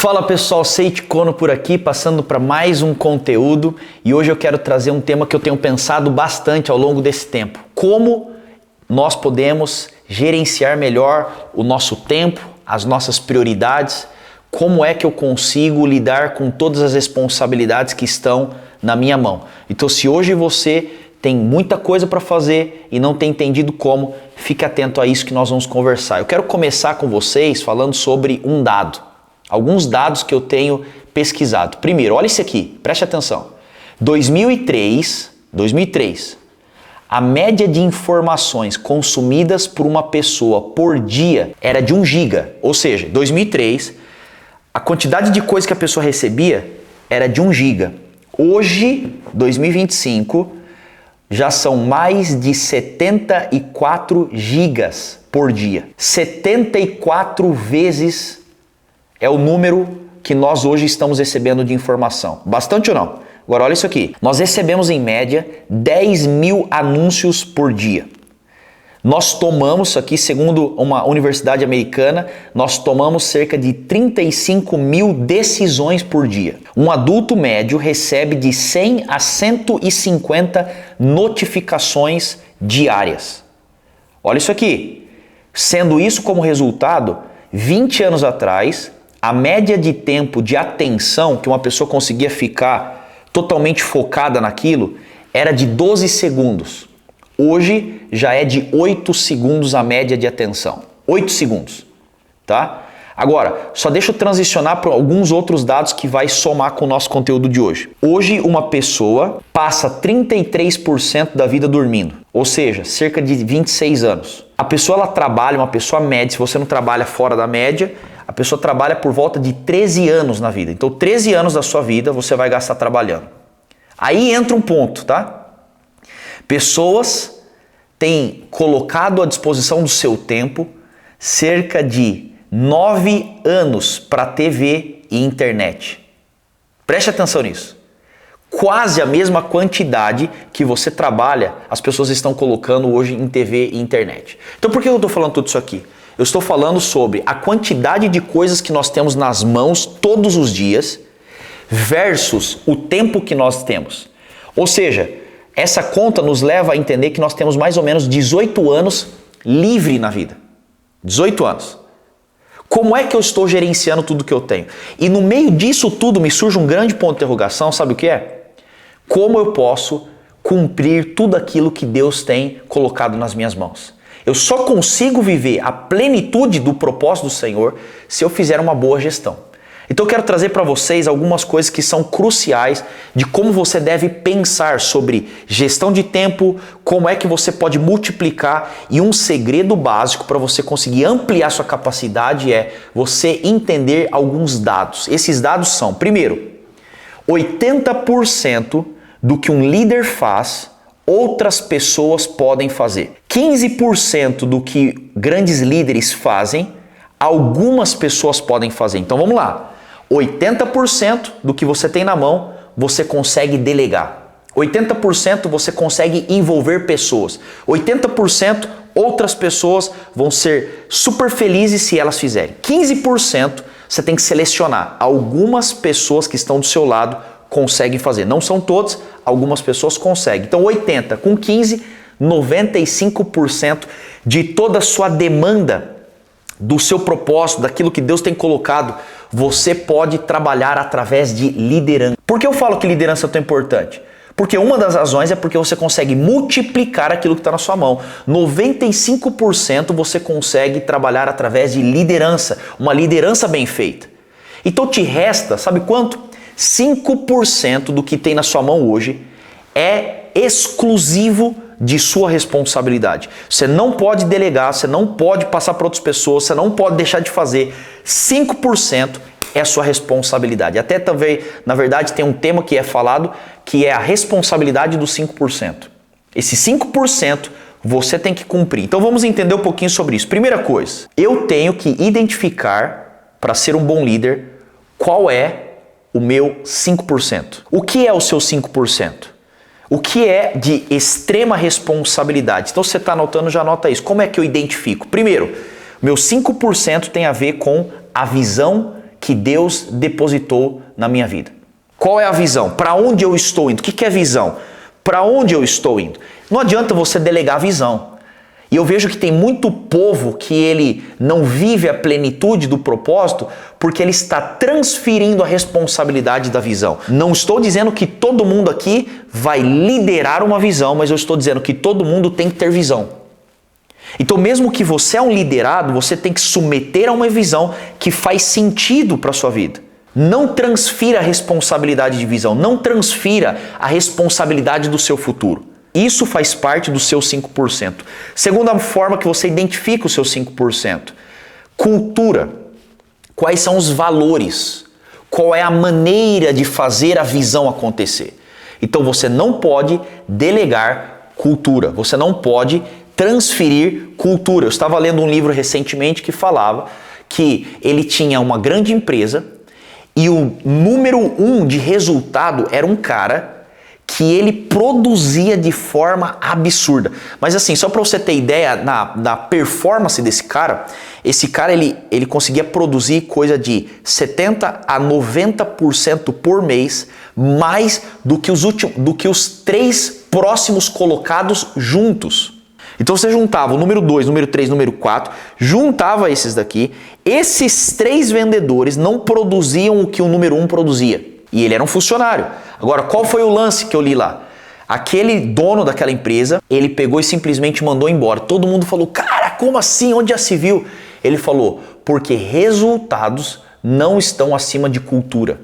Fala pessoal, Seiji Kono por aqui, passando para mais um conteúdo e hoje eu quero trazer um tema que eu tenho pensado bastante ao longo desse tempo. Como nós podemos gerenciar melhor o nosso tempo, as nossas prioridades, como é que eu consigo lidar com todas as responsabilidades que estão na minha mão. Então se hoje você tem muita coisa para fazer e não tem entendido como, fique atento a isso que nós vamos conversar. Eu quero começar com vocês falando sobre um dado. Alguns dados que eu tenho pesquisado. Primeiro, olha isso aqui, preste atenção. 2003, a média de informações consumidas por uma pessoa por dia era de 1 giga. Ou seja, 2003, a quantidade de coisa que a pessoa recebia era de 1 giga. Hoje, 2025, já são mais de 74 gigas por dia. 74 vezes é o número que nós hoje estamos recebendo de informação. Bastante ou não? Agora olha isso aqui. Nós recebemos em média 10 mil anúncios por dia. Nós tomamos aqui, segundo uma universidade americana, nós tomamos cerca de 35 mil decisões por dia. Um adulto médio recebe de 100 a 150 notificações diárias. Olha isso aqui. Sendo isso como resultado, 20 anos atrás, a média de tempo de atenção que uma pessoa conseguia ficar totalmente focada naquilo era de 12 segundos. Hoje já é de 8 segundos a média de atenção. 8 segundos, tá? Agora, só deixa eu transicionar para alguns outros dados que vai somar com o nosso conteúdo de hoje. Hoje uma pessoa passa 33% da vida dormindo, ou seja, cerca de 26 anos. A pessoa ela trabalha, uma pessoa média, se você não trabalha fora da média, a pessoa trabalha por volta de 13 anos na vida. Então 13 anos da sua vida você vai gastar trabalhando. Aí entra um ponto, tá? Pessoas têm colocado à disposição do seu tempo cerca de 9 anos para TV e internet. Preste atenção nisso. Quase a mesma quantidade que você trabalha, as pessoas estão colocando hoje em TV e internet. Então por que eu estou falando tudo isso aqui? Eu estou falando sobre a quantidade de coisas que nós temos nas mãos todos os dias versus o tempo que nós temos. Ou seja, essa conta nos leva a entender que nós temos mais ou menos 18 anos livre na vida. 18 anos. Como é que eu estou gerenciando tudo que eu tenho? E no meio disso tudo me surge um grande ponto de interrogação, sabe o que é? Como eu posso cumprir tudo aquilo que Deus tem colocado nas minhas mãos? Eu só consigo viver a plenitude do propósito do Senhor se eu fizer uma boa gestão. Então eu quero trazer para vocês algumas coisas que são cruciais de como você deve pensar sobre gestão de tempo, como é que você pode multiplicar e um segredo básico para você conseguir ampliar sua capacidade é você entender alguns dados. Esses dados são, primeiro, 80% do que um líder faz, outras pessoas podem fazer. 15% do que grandes líderes fazem, algumas pessoas podem fazer. Então vamos lá. 80% do que você tem na mão, você consegue delegar. 80% você consegue envolver pessoas. 80% outras pessoas vão ser super felizes se elas fizerem. 15% você tem que selecionar. Algumas pessoas que estão do seu lado conseguem fazer. Não são todas, algumas pessoas conseguem. Então 80 com 15, 95% de toda a sua demanda, do seu propósito, daquilo que Deus tem colocado, você pode trabalhar através de liderança. Por que eu falo que liderança é tão importante? Porque uma das razões é porque você consegue multiplicar aquilo que está na sua mão. 95% você consegue trabalhar através de liderança, uma liderança bem feita. Então te resta, sabe quanto? 5% do que tem na sua mão hoje é exclusivo de sua responsabilidade. Você não pode delegar, você não pode passar para outras pessoas, você não pode deixar de fazer. 5% é a sua responsabilidade. Até talvez, na verdade, tem um tema que é falado que é a responsabilidade dos 5%. Esse 5% você tem que cumprir. Então vamos entender um pouquinho sobre isso. Primeira coisa, eu tenho que identificar, para ser um bom líder, qual é o meu 5%. O que é o seu 5%? O que é de extrema responsabilidade? Então, se você está anotando, já anota isso. Como é que eu identifico? Primeiro, meu 5% tem a ver com a visão que Deus depositou na minha vida. Qual é a visão? Para onde eu estou indo? O que é visão? Para onde eu estou indo? Não adianta você delegar a visão. E eu vejo que tem muito povo que ele não vive a plenitude do propósito porque ele está transferindo a responsabilidade da visão. Não estou dizendo que todo mundo aqui vai liderar uma visão, mas eu estou dizendo que todo mundo tem que ter visão. Então, mesmo que você é um liderado, você tem que submeter a uma visão que faz sentido para a sua vida. Não transfira a responsabilidade de visão, não transfira a responsabilidade do seu futuro. Isso faz parte dos seus 5%. Segunda forma que você identifica os seus 5%. Cultura. Quais são os valores? Qual é a maneira de fazer a visão acontecer? Então você não pode delegar cultura. Você não pode transferir cultura. Eu estava lendo um livro recentemente que falava que ele tinha uma grande empresa e o número 1 de resultado era um cara que ele produzia de forma absurda. Mas assim, só para você ter ideia da performance desse cara, esse cara ele conseguia produzir coisa de 70 a 90% por mês, mais do que os 3 próximos colocados juntos. Então você juntava o número 2, número 3, número 4, juntava esses daqui, esses 3 vendedores não produziam o que o número 1 produzia. E ele era um funcionário. Agora, qual foi o lance que eu li lá? Aquele dono daquela empresa, ele pegou e simplesmente mandou embora. Todo mundo falou, cara, como assim? Onde já se viu? Ele falou, porque resultados não estão acima de cultura.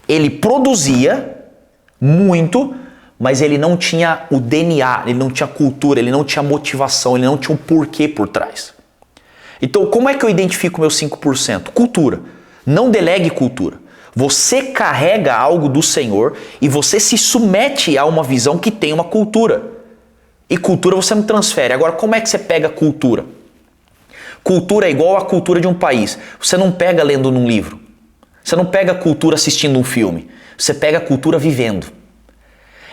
Ele produzia muito, mas ele não tinha o DNA, ele não tinha cultura, ele não tinha motivação, ele não tinha um porquê por trás. Então, como é que eu identifico meus 5%? Cultura. Não delegue cultura. Você carrega algo do Senhor e você se submete a uma visão que tem uma cultura. E cultura você não transfere. Agora, como é que você pega cultura? Cultura é igual à cultura de um país. Você não pega lendo num livro. Você não pega cultura assistindo um filme. Você pega cultura vivendo.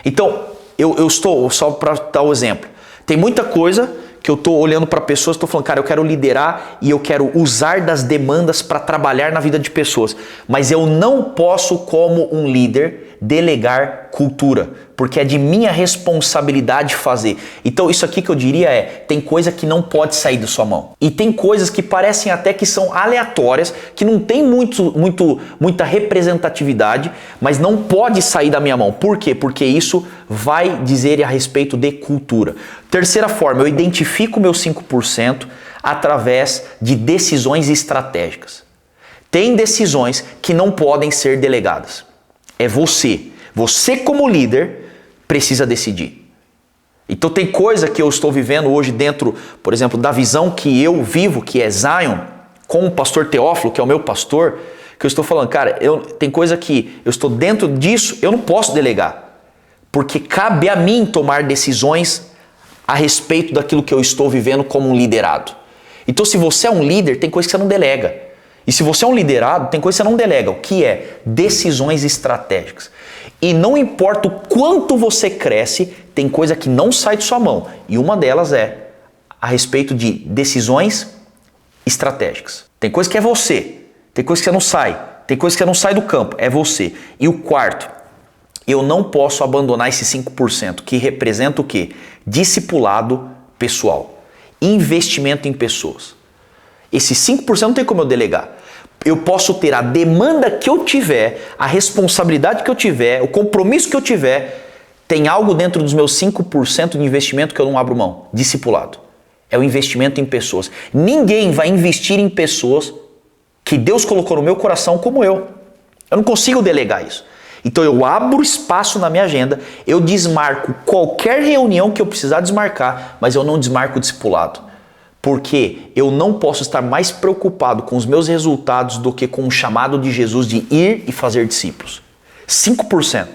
Então, eu estou, só para dar o exemplo, tem muita coisa que eu estou olhando para pessoas, estou falando, cara, eu quero liderar e eu quero usar das demandas para trabalhar na vida de pessoas. Mas eu não posso, como um líder, delegar cultura, porque é de minha responsabilidade fazer. Então isso aqui que eu diria é, tem coisa que não pode sair da sua mão. E tem coisas que parecem até que são aleatórias, que não tem muita representatividade, mas não pode sair da minha mão. Por quê? Porque isso vai dizer a respeito de cultura. Terceira forma, eu identifico meus 5% através de decisões estratégicas. Tem decisões que não podem ser delegadas. É você. Você como líder precisa decidir. Então tem coisa que eu estou vivendo hoje dentro, por exemplo, da visão que eu vivo, que é Zion, com o pastor Teófilo, que é o meu pastor, que eu estou falando, cara, tem coisa que eu estou dentro disso, eu não posso delegar. Porque cabe a mim tomar decisões a respeito daquilo que eu estou vivendo como um liderado. Então se você é um líder, tem coisa que você não delega. E se você é um liderado, tem coisa que você não delega, o que é decisões estratégicas. E não importa o quanto você cresce, tem coisa que não sai de sua mão. E uma delas é a respeito de decisões estratégicas. Tem coisa que é você, tem coisa que você não sai, tem coisa que você não sai do campo, é você. E o quarto, eu não posso abandonar esse 5%, que representa o quê? Discipulado pessoal, investimento em pessoas. Esse 5% não tem como eu delegar. Eu posso ter a demanda que eu tiver, a responsabilidade que eu tiver, o compromisso que eu tiver. Tem algo dentro dos meus 5% de investimento que eu não abro mão. Discipulado. É o investimento em pessoas. Ninguém vai investir em pessoas que Deus colocou no meu coração como eu. Eu não consigo delegar isso. Então eu abro espaço na minha agenda, eu desmarco qualquer reunião que eu precisar desmarcar, mas eu não desmarco o discipulado. Porque eu não posso estar mais preocupado com os meus resultados do que com o chamado de Jesus de ir e fazer discípulos. 5%.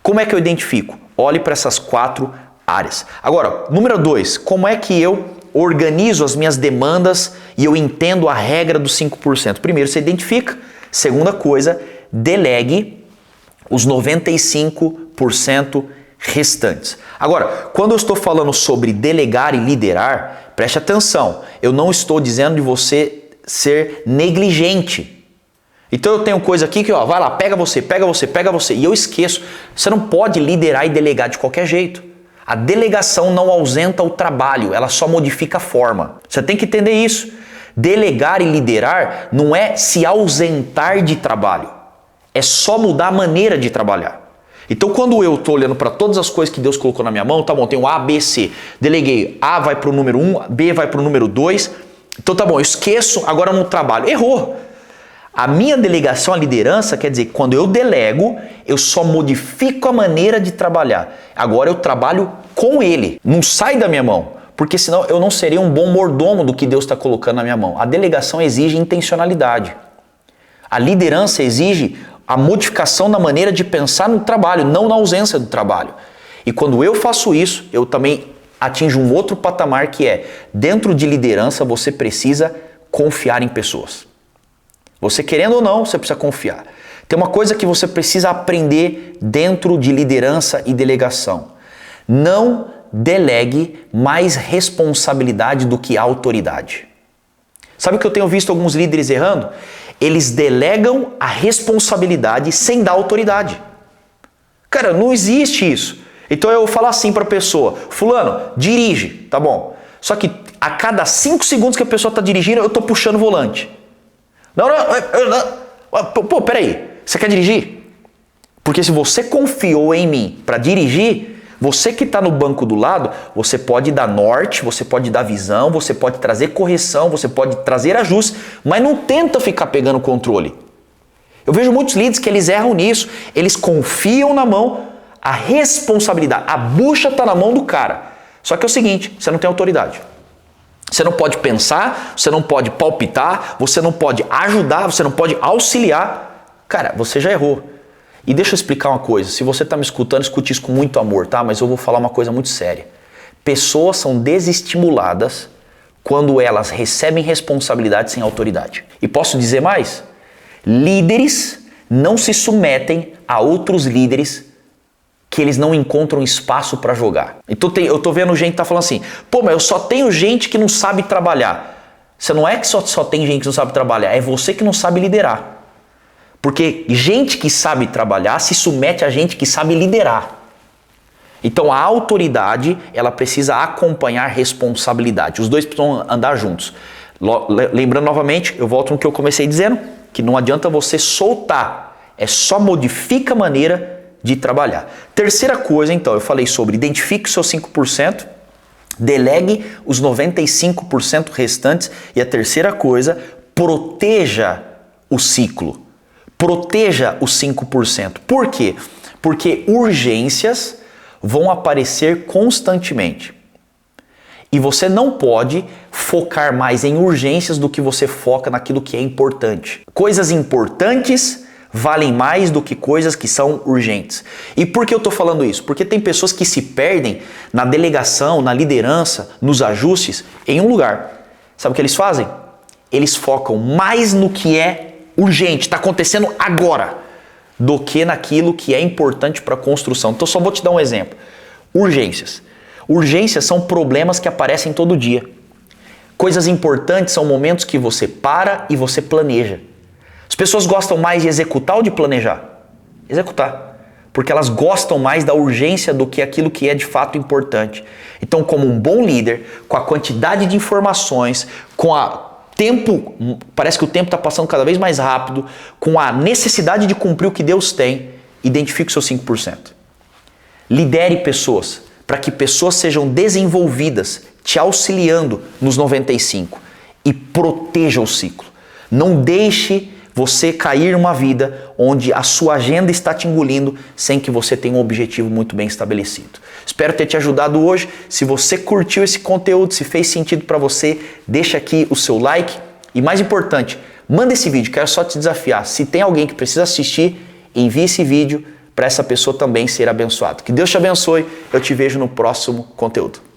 Como é que eu identifico? Olhe para essas 4 áreas. Agora, número 2, como é que eu organizo as minhas demandas e eu entendo a regra dos 5%? Primeiro, você identifica. Segunda coisa, delegue os 95% restantes. Agora, quando eu estou falando sobre delegar e liderar, preste atenção, eu não estou dizendo de você ser negligente. Então eu tenho coisa aqui que, ó, vai lá, pega você, pega você, pega você. E eu esqueço. Você não pode liderar e delegar de qualquer jeito. A delegação não ausenta o trabalho, ela só modifica a forma. Você tem que entender isso. Delegar e liderar não é se ausentar de trabalho. É só mudar a maneira de trabalhar. Então quando eu estou olhando para todas as coisas que Deus colocou na minha mão, tá bom, tem o A, B, C. Deleguei, A vai para o número 1, B vai para o número 2. Então tá bom, eu esqueço, agora no trabalho. Errou. A minha delegação, a liderança, quer dizer que quando eu delego, eu só modifico a maneira de trabalhar. Agora eu trabalho com ele, não sai da minha mão, porque senão eu não serei um bom mordomo do que Deus está colocando na minha mão. A delegação exige intencionalidade. A liderança exige a modificação na maneira de pensar no trabalho, não na ausência do trabalho. E quando eu faço isso, eu também atinjo um outro patamar que é, dentro de liderança, você precisa confiar em pessoas. Você querendo ou não, você precisa confiar. Tem uma coisa que você precisa aprender dentro de liderança e delegação. Não delegue mais responsabilidade do que autoridade. Sabe o que eu tenho visto alguns líderes errando? Eles delegam a responsabilidade sem dar autoridade. Cara, não existe isso. Então eu falo assim para a pessoa, fulano, dirige, tá bom. Só que a cada 5 segundos que a pessoa está dirigindo, eu estou puxando o volante. Não, pô, peraí, você quer dirigir? Porque se você confiou em mim para dirigir, você que está no banco do lado, você pode dar norte, você pode dar visão, você pode trazer correção, você pode trazer ajuste, mas não tenta ficar pegando o controle. Eu vejo muitos líderes que eles erram nisso, eles confiam na mão, a responsabilidade, a bucha está na mão do cara. Só que é o seguinte, você não tem autoridade. Você não pode pensar, você não pode palpitar, você não pode ajudar, você não pode auxiliar. Cara, você já errou. E deixa eu explicar uma coisa, se você está me escutando, escute isso com muito amor, tá? Mas eu vou falar uma coisa muito séria. Pessoas são desestimuladas quando elas recebem responsabilidade sem autoridade. E posso dizer mais? Líderes não se submetem a outros líderes que eles não encontram espaço para jogar. Então eu tô vendo gente que tá falando assim, pô, mas eu só tenho gente que não sabe trabalhar. Você não é que só tem gente que não sabe trabalhar, é você que não sabe liderar. Porque gente que sabe trabalhar se submete a gente que sabe liderar. Então a autoridade, ela precisa acompanhar responsabilidade. Os dois precisam andar juntos. Lembrando novamente, eu volto no que eu comecei dizendo, que não adianta você soltar, é só modifica a maneira de trabalhar. Terceira coisa, então, eu falei sobre identifique os seus 5%, delegue os 95% restantes e a terceira coisa, proteja o ciclo. Proteja os 5%. Por quê? Porque urgências vão aparecer constantemente. E você não pode focar mais em urgências do que você foca naquilo que é importante. Coisas importantes valem mais do que coisas que são urgentes. E por que eu estou falando isso? Porque tem pessoas que se perdem na delegação, na liderança, nos ajustes em um lugar. Sabe o que eles fazem? Eles focam mais no que é urgente, está acontecendo agora, do que naquilo que é importante para a construção. Então só vou te dar um exemplo. Urgências. Urgências são problemas que aparecem todo dia. Coisas importantes são momentos que você para e você planeja. As pessoas gostam mais de executar ou de planejar? Executar. Porque elas gostam mais da urgência do que aquilo que é de fato importante. Então, como um bom líder, com a quantidade de informações, com a tempo, parece que o tempo está passando cada vez mais rápido, com a necessidade de cumprir o que Deus tem, identifique os seus 5%. Lidere pessoas, para que pessoas sejam desenvolvidas, te auxiliando nos 95%. E proteja o ciclo. Não deixe você cair numa vida onde a sua agenda está te engolindo sem que você tenha um objetivo muito bem estabelecido. Espero ter te ajudado hoje. Se você curtiu esse conteúdo, se fez sentido para você, deixa aqui o seu like. E mais importante, manda esse vídeo, quero só te desafiar. Se tem alguém que precisa assistir, envie esse vídeo para essa pessoa também ser abençoada. Que Deus te abençoe, eu te vejo no próximo conteúdo.